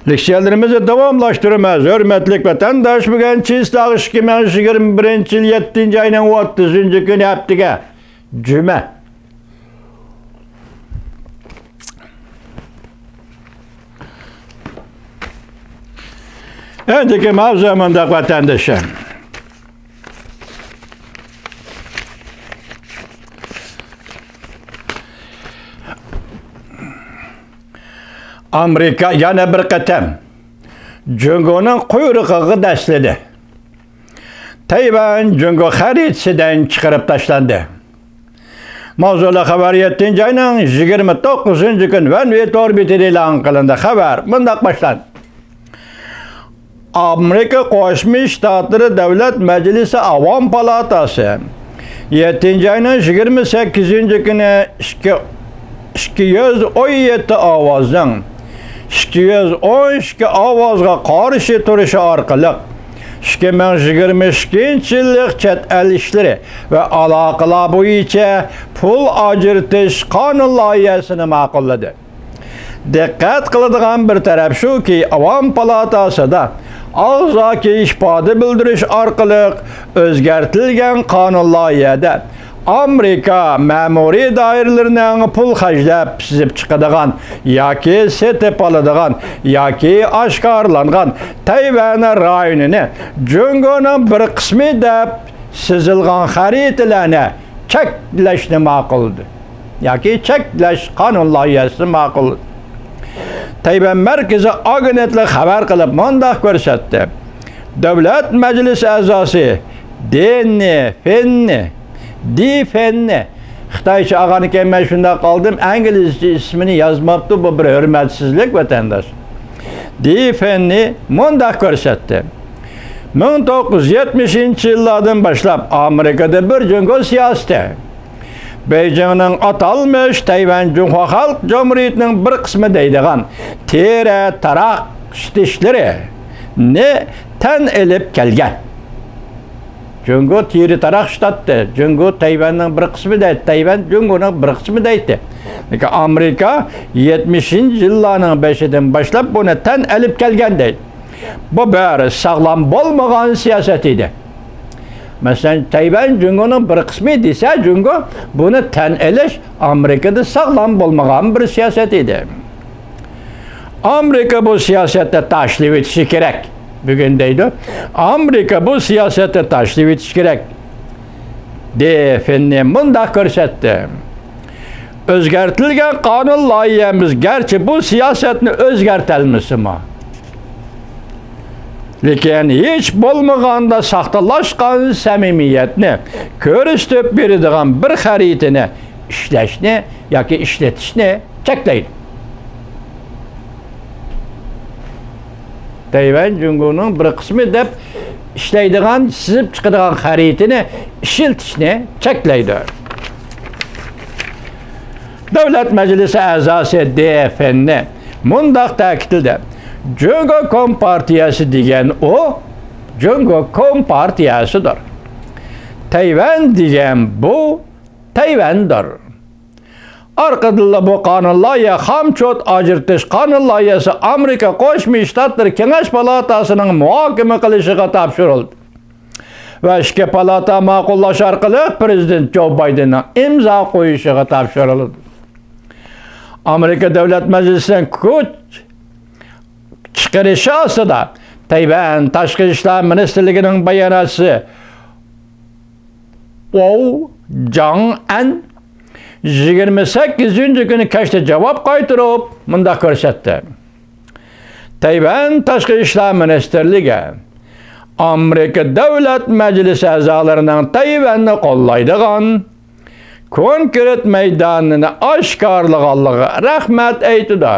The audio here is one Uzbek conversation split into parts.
Leksiyalarımızı davamlaştırmaz. Hürmetlik vatandaş, bugün Çiğistağ 2021 yıl 7. ayının 30. günü haftaga Cuma. Önceki mavzumunda vatandaşım. Amerika yana bir qatam Jungo'nun quyruğu dastladi. Tayvan Jungo xaritasidan chiqarib tashlandi. Mavzuli xabar 7. ayning 29. kun OneWeb orbitida e'lon qilindi. Xabar bundoq boshlandi. Amerika Qo'shma Shtatlari Davlat Majlisi Avom palatasi 7. ayning 28. kuni 217 ovozdan 212 ovozga qarshi turishi orqali 2022 yillik chet el ishlari va aloqalar bo'yicha pul ajratish qonun loyihasini ma'qulladi. Diqqat qiladigan bir taraf shuki, Avom palatasida og'zaki ifoda bildirish orqali o'zgartirilgan qonun loyihasida Amerika ma'muriy doiralarining pul xarjlab sizib chiqadigan yoki setib oladigan yoki oshkorlangan Tayvan rayonini Jungoning bir qismi deb sizilgan xaritalarni cheklashni ma'qulladi. Yoki cheklash qonun loyihasi ma'qul. Tayvan markazi agentlik xabar qilib mundaq ko'rsatdi. Davlat Majlisi a'zosi Di Fenni Xitoycha ag'anikan men shunda qoldim, inglizcha ismini yozmabdi, bu bir hurmatsizlik vatandosh. Di Fenni mundaq ko'rsatdi. 1970-yillardan boshlab Amerikada bir jungo siyosati Beijingning atalmış Tayvan Cumhur Xalq Cumhuriyatining bir qismi deydigan tera taraq ishlari ne tan elib kelgan. Jungo teri taraq shtatdi. Jungo Tayvanning bir qismi deydi. Tayvan Jungoning bir qismi deydi. Lekin Amerika 70-yillarning 5-idan boshlab buni tan elib kelgan deydi. Bu bari sog'lom bo'lmagan siyosat edi. Mesela Tayvan Jungo'nun bir kısmı dese Jungo bunu tan elish Amerika'da sağlam olmagan bir siyaset idi. Amerika bu siyasette tashlab etishi kerak. Bugün deydi. Amerika bu siyasette tashlab etishi kerak. Defenni mundaq ko'rsatdi. O'zgartirilgan qonun loyihamiz garchi bu siyosatni o'zgartirolmasmi? Lekin hiç bo'lmaganda saxtalashgan samimiyatni ko'rsatib beradigan bir xaritani ishlashni yoki ishlatishni cheklaydi. Tayvan Jungo'ning bir qismi deb ishlaydigan, sizib chiqadigan xaritani ishlatishni cheklaydi. Davlat Majlisi a'zosi DFNni mundaq ta'kidladi. Jungo Kompartiyasi degan o Jungo Kompartiyasidir. Tayvan degan bu Tayvandir. Orqada bu qonun loyiha hamchot ajratish qonun loyihasi Amerika Qo'shma Shtatlari Kengash palatasining muhokama qilishiga topshirildi. Va ishga palata ma'qullash orqali Prezident Joe Bidenning imzo qo'yishiga topshirildi. Amerika Davlat Majlisining kuch chiqarishi ostida Tayvan Tashqi ishlar ministrligining bayonotchisi Wou Jong-an 28 kuni kashda javob qaytarib mundaq ko'rsatdi. Tayvan Tashqi ishlar ministrligi Amerika Davlat Majlisi a'zolarining Tayvanni qo'llaydigan konkret maydonini oshkorlaganligiga rahmat aytdi.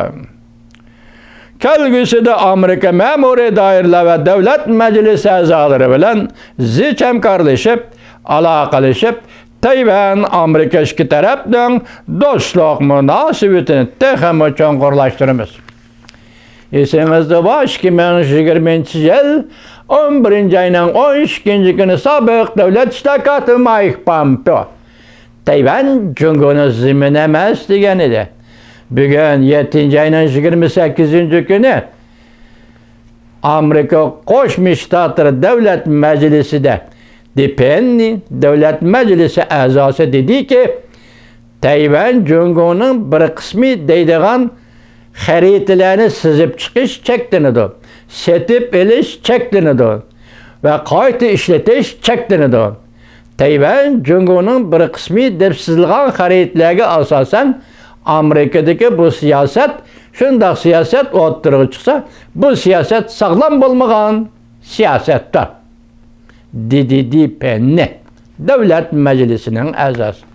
Kelgusida Amerika ma'muriy doiralar va Davlat Majlisi a'zolari bilan zich hamkorlashib, aloqalashib, Tayvan Amerika ikki tarafdan do'stlik munosabatini texmo cho'nqurlashtiramiz. Esingizda bor, 2020-yil 11-ayning 12 kuni sobiq davlat shtakati Mike Pompeo Tayvan Jungo'ning zimini emas degan edi. Bugün 7. ayının 28. günü Amerika Qo'shma Shtatlar Davlat Majlisida Penny Davlat Majlisi a'zosi dediki, Tayvan Jungoning bir qismi deydigan xaritalarni sizib chiqish cheklanadi, setib elish cheklanadi va qayta ishlatish cheklanadi. Tayvan Jungoning bir qismi deb chizilgan xaritalarga asosan Amerikadagi bu siyosat, shunday siyosat o'ttirib chiqsa, bu siyosat sog'lom bo'lmagan siyosatdir. Dedi Penny, Davlat Majlisining a'zosi.